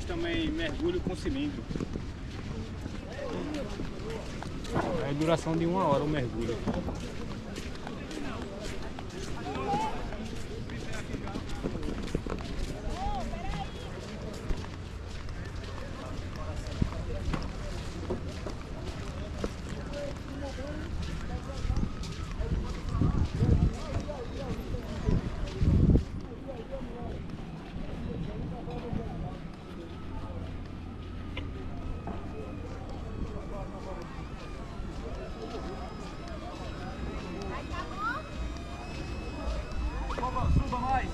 também mergulho com cilindro. É duração de 1 hora o mergulho. Suba mais.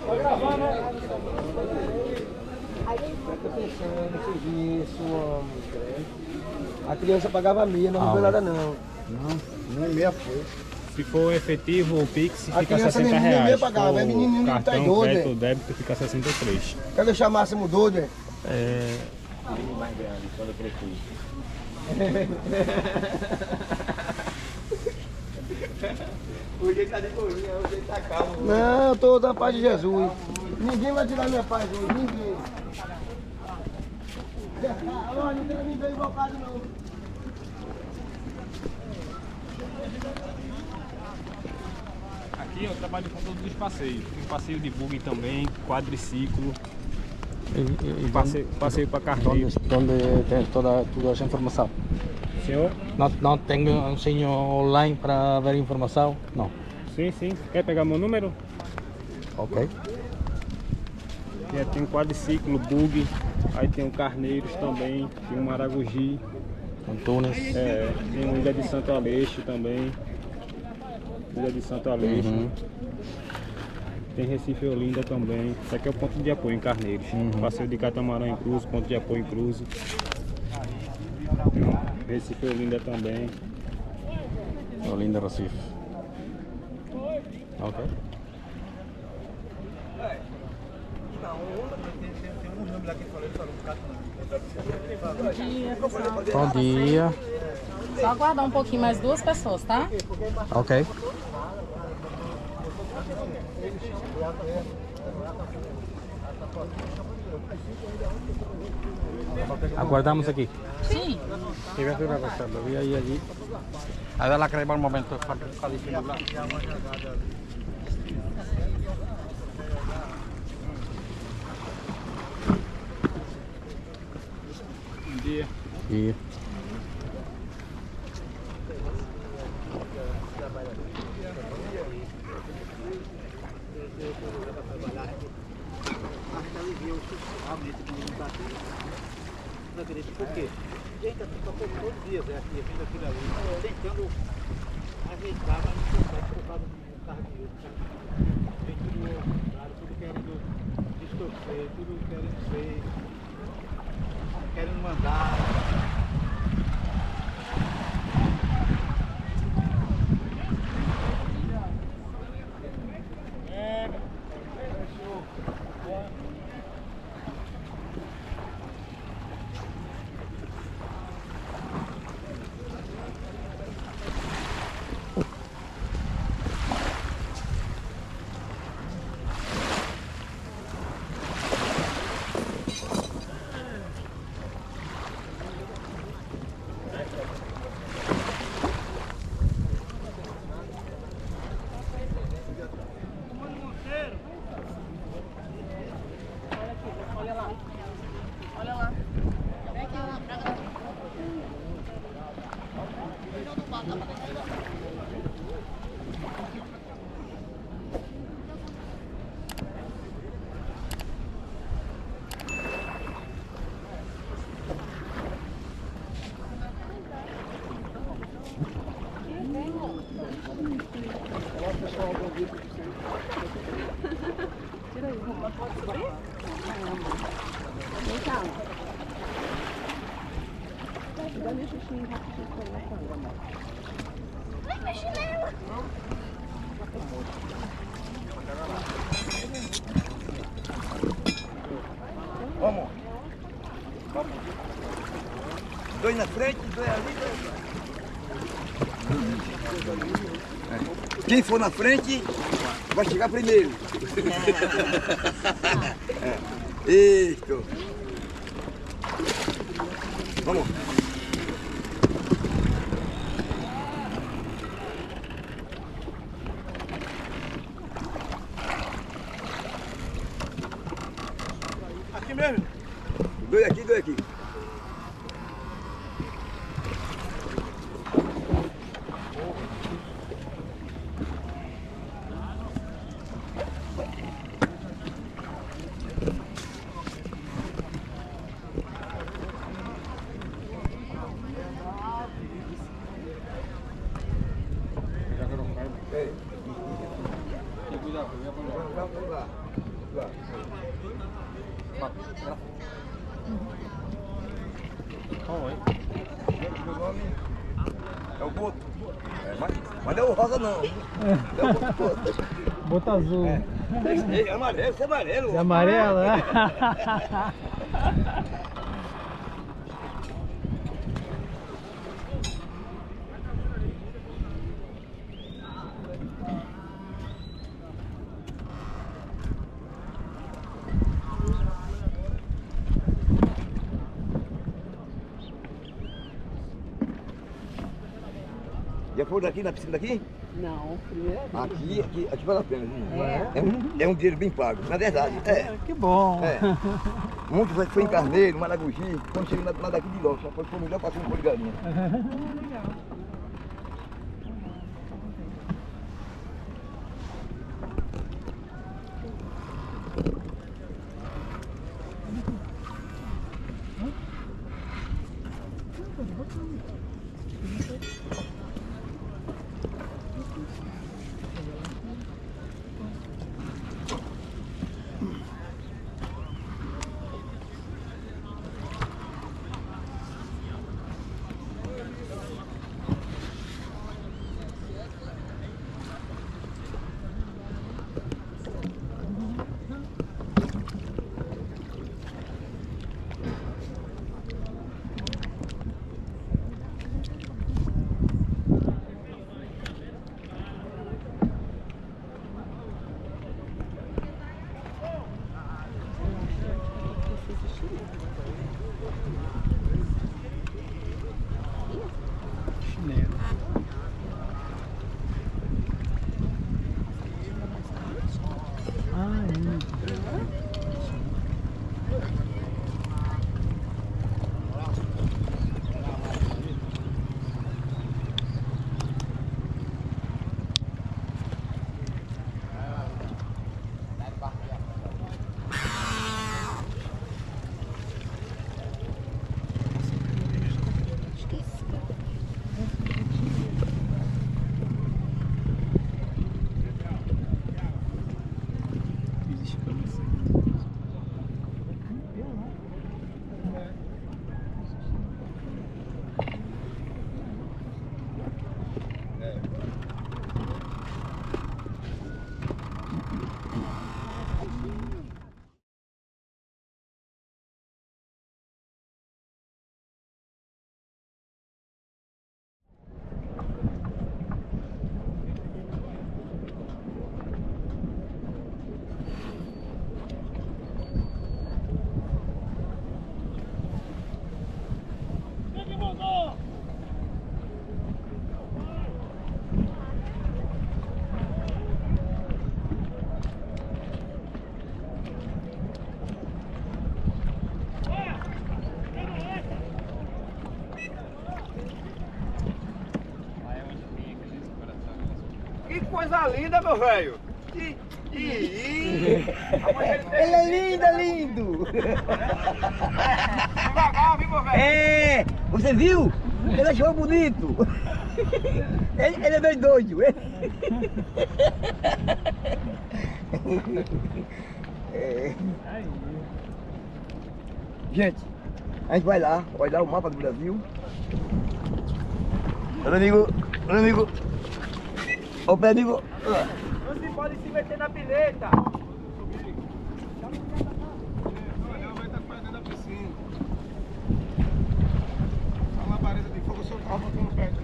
Tá gravando, né? A criança pagava meia, não viu nada não. Não, nem meia foi. Se for efetivo ou Pix, A fica criança nem R$60. meia pagava, é menininho que tá Cartão, doido, crédito é. ou débito fica 63. Quer deixar Máximo doido, é? É... Mais grande, quando eu cresci. Hoje ele tá de boinha, hoje ele tá calmo. Não, eu tô da paz de Jesus. Ninguém vai tirar minha paz hoje, ninguém. Olha, não tem ninguém invocado não. Aqui eu trabalho com todos os passeios. Tem passeio de buggy também, quadriciclo, passeio para carneiro. Onde tem toda essa informação? Senhor? Não tem um senhor online para ver informação? Não. Sim, sim. Quer pegar meu número? Ok. Tem um quadriciclo, buggy, aí tem um carneiros também, tem um maragogi, Antunes. tem uma Ilha de Santo Aleixo também. Ilha de Santo Aleixo. Uhum. Tem Recife e Olinda também. Isso aqui é o ponto de apoio em Carneiros. Passeio de catamarã em Cruz, ponto de apoio em Cruz. Recife e Olinda também. Olinda, Recife. Ok. Bom dia. Só aguardar um pouquinho, mais 2 pessoas, tá? Ok. Aguardamos aqui. Sim. Vi aí allí. A ver la crema un momento. Bom dia. E Por quê? Gente, a pessoa todos os dias é aqui, vendo aquilo ali, tentando ajeitar, mas não consegue por causa do carro de outro, sabe? Vem tudo claro, tudo querendo distorcer, tudo querendo ser, querendo mandar. Vamos. Dois na frente, dois ali, dois atrás. Quem for na frente vai chegar primeiro. Isso. Vamos. Aqui mesmo. Dois aqui, dois aqui. É o boto. Mas não é o rosa não. É o boto. Boto azul. É amarelo, isso é amarelo. É amarelo, né? Já foi daqui na piscina daqui? Não, primeiro. Aqui vale a pena, viu? É um dinheiro bem pago, na verdade. Que bom. Muitos foi em Carneiro, Maragogi, quando chega lá daqui de logo, só foi melhor passar um pão de galinha. Que coisa linda, meu velho! Ele é lindo, é lindo! Devagar, viu, meu velho? Você viu? Ele achou bonito! Ele é bem doido! Gente, a gente vai lá, olhar o mapa do Brasil. Meu amigo, ô pé amigo. pode se meter na pileta. Vai estar quase dentro da piscina. A labareda de fogo, o seu carro botando perto.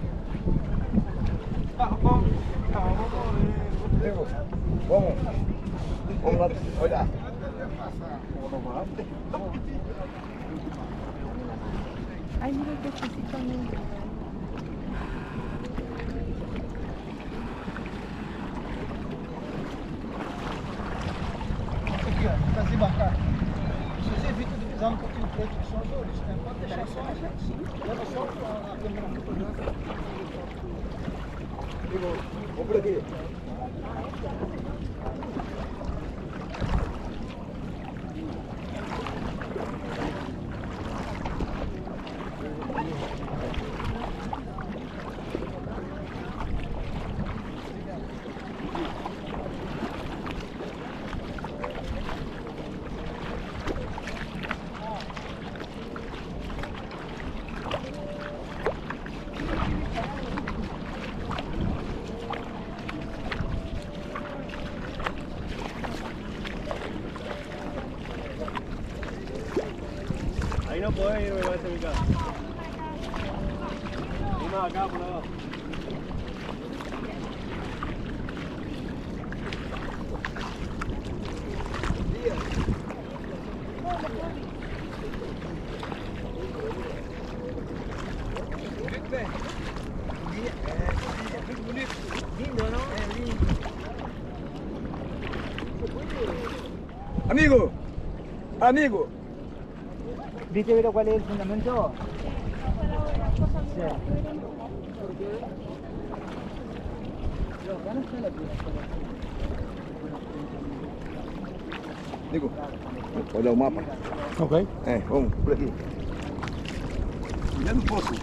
Vamos lá, olha. Ai, mira que esqueci também. Aqui, ó, pra desembarcar. Vocês evitam de pisar no pouquinho preto, que são os ouros, né? Pode deixar só a gente. Leva só a câmera fotográfica. Vamos por aqui. Ahí no puedes ir, me parece mi casa. Vamos acá, por abajo. Amigo, amigo. ¿Viste pero cuál es el fundamento? Sí. Amigo, olha o mapa. Ok. Vamos por aqui. Já no poço.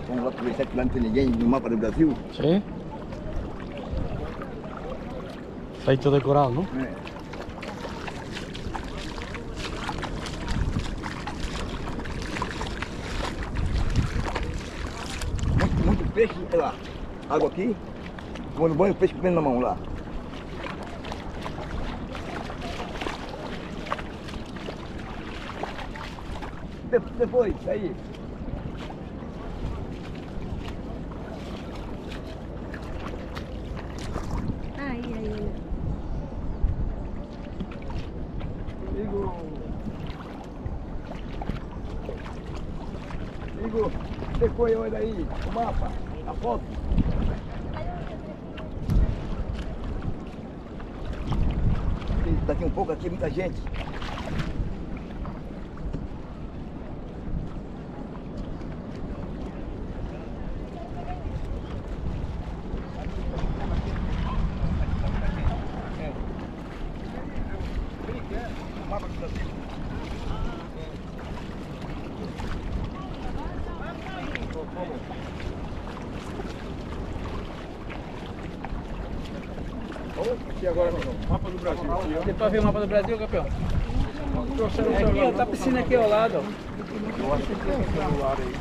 Vamos lá aproveitar que lá não tem ninguém no mapa do Brasil. Sí. Feito decorado, ¿no? Muito peixe, olha lá. Água aqui. Tomando banho, peixe comendo na mão lá. Depois, aí. Aí. Amigo, depois olha aí, o mapa, a foto. Daqui um pouco aqui muita gente. Mapa do Brasil. Aqui agora, mapa do Brasil. Deu pra ver o mapa do Brasil, campeão? Aqui, ó, tá a piscina aqui ao lado. Eu acho que tem um celular aí.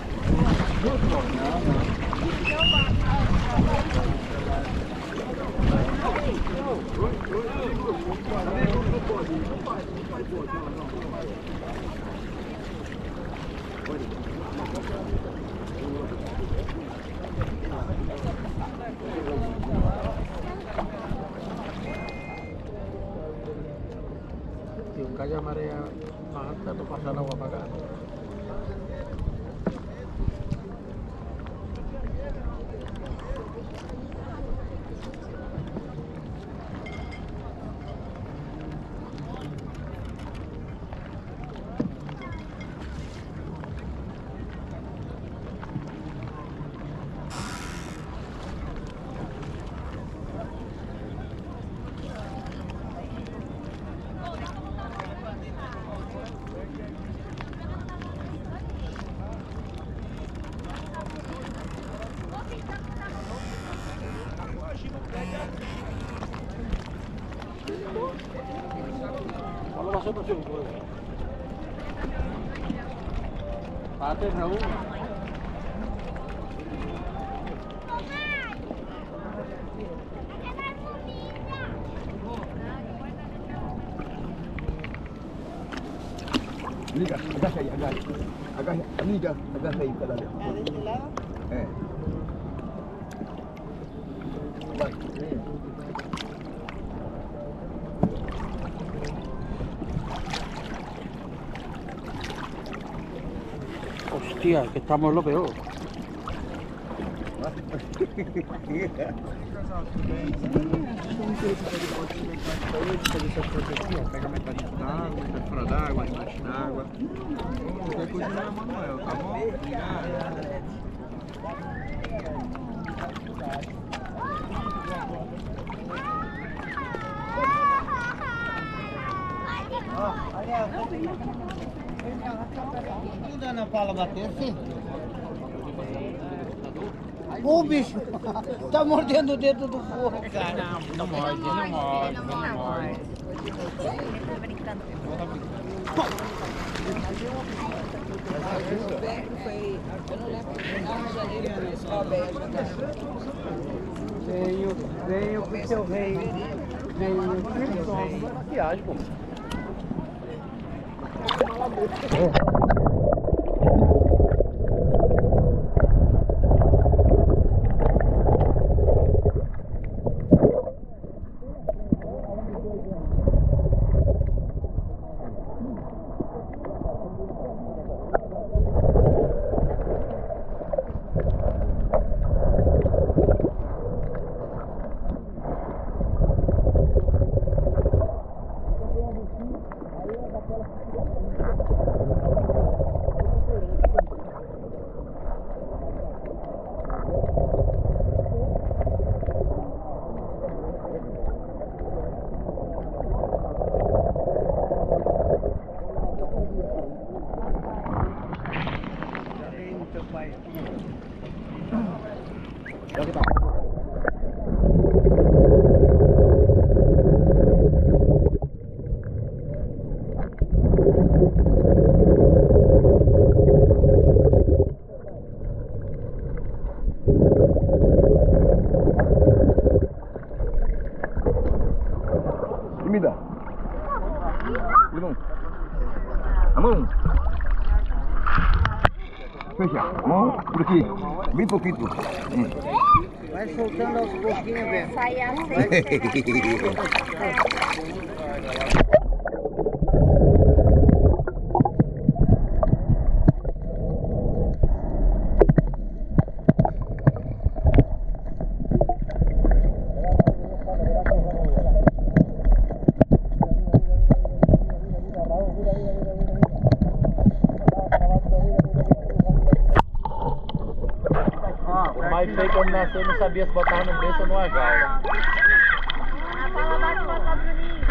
Y un calle marea más alta, no pasa el agua para acá. Vamos pasar por cima. Pate, Raúl. Liga, agacha aí, agacha. Agacha, liga, agacha aí, cada vez. É desse lado? É. Vai. Hostia, que estamos lo peor. Pega metade da água, metade fora d'água, embaixo d'água. Qualquer coisa não é Manuel, tá bom? Não dá na pala bater assim? Ô bicho, tá mordendo o dedo do porco, cara. Não morde, não morde, não morde. Ele tá brincando. Venho pro seu rei. Venho pro seu rei. Maquiagem, pô. Me dá. Limão. A mão. Fecha. A mão por aqui. Bem pouquinho. Vai soltando aos pouquinhos, velho. Sai a Mas sei quando nasceu, não sabia se botava no berço ou numa gaula. A bola bate pra Bruninho.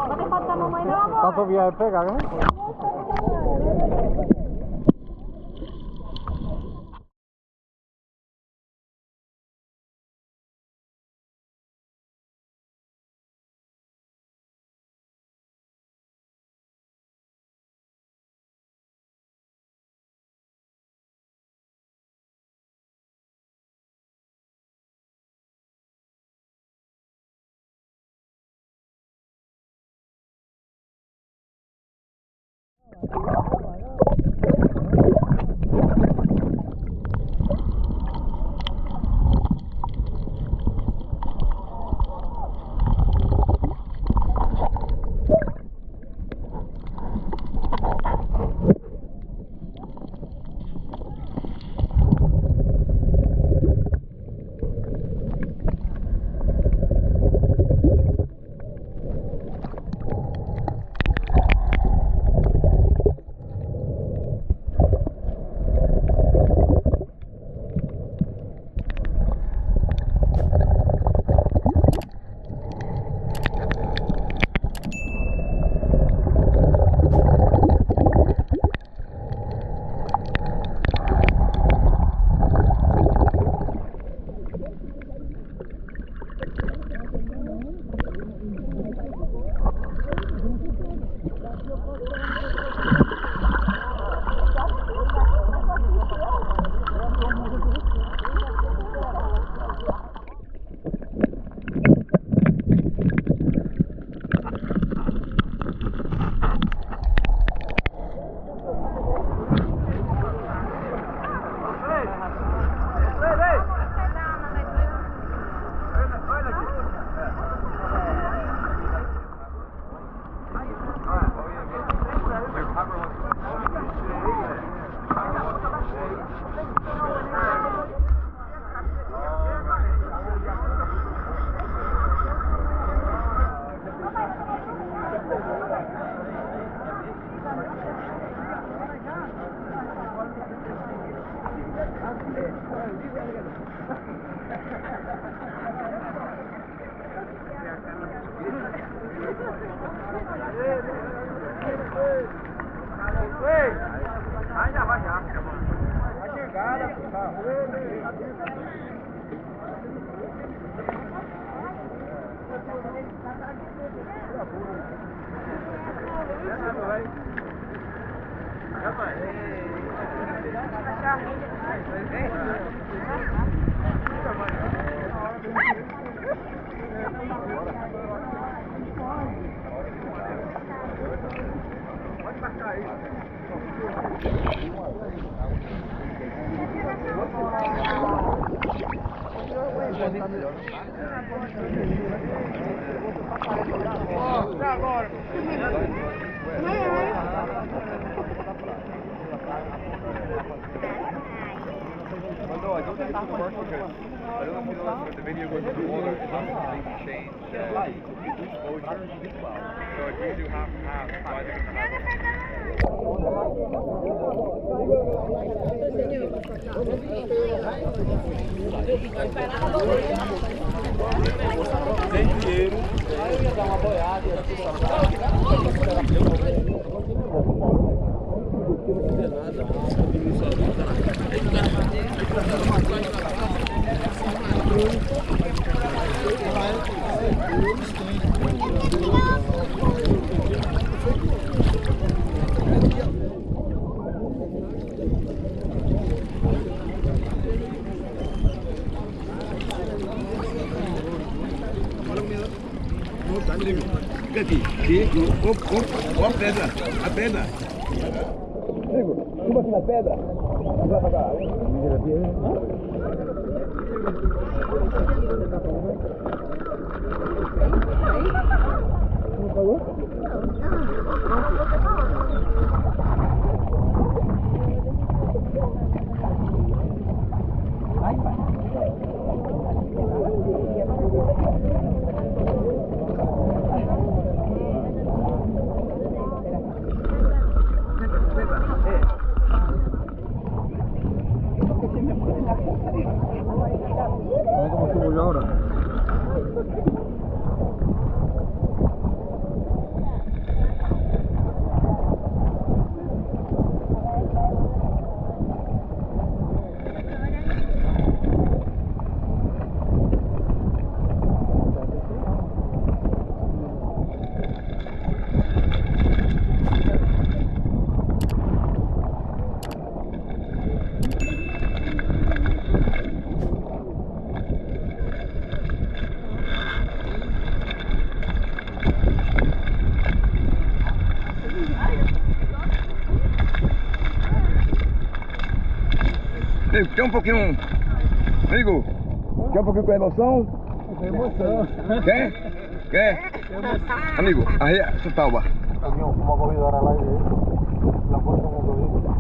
Pode botar a mamãe não, amor. Tanto viagem pegar, né? Ó a pedra, a pedra. Suba aqui na pedra. Vai pra cá. Quer um pouquinho, amigo? Quer um pouquinho com emoção? Com emoção. Quer? Quer? Amigo, aí é Sutauba. Uma corrida lá e la puerta con corrida.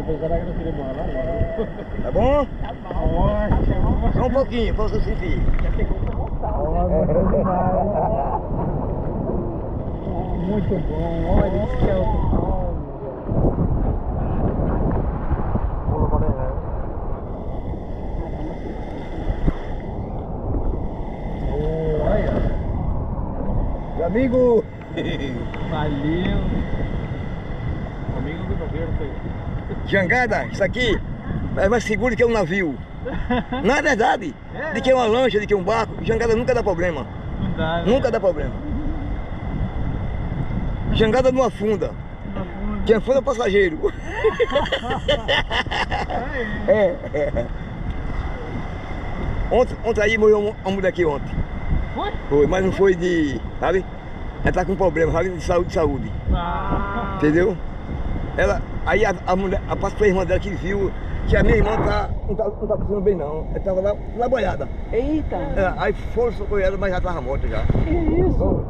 pensava que não queria morar lá. Tá bom? Tá ótimo. Só um pouquinho, pra você sentir. Muito bom, olha isso que é o... Meu amigo! Valeu! Amigo do governo. Jangada, isso aqui é mais seguro que um navio. Não é verdade? De que uma lancha, de que um barco, jangada nunca dá problema. Não dá, né? Nunca dá problema. Jangada não afunda. Quem afunda é passageiro. É. Ontem aí morreu uma mulher aqui ontem. Foi? Foi, mas não foi de, sabe? Ela tá com problema, sabe? De saúde. Ah. Entendeu? Ela, aí a mulher, a parte pra irmã dela que viu que a minha irmã não tá passando bem não. Ela tava lá boiada. Eita! É, aí foram socorrer ela, mas já tava morta já. Que isso?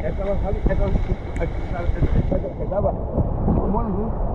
Essa ela sabe, essa tava fumando junto.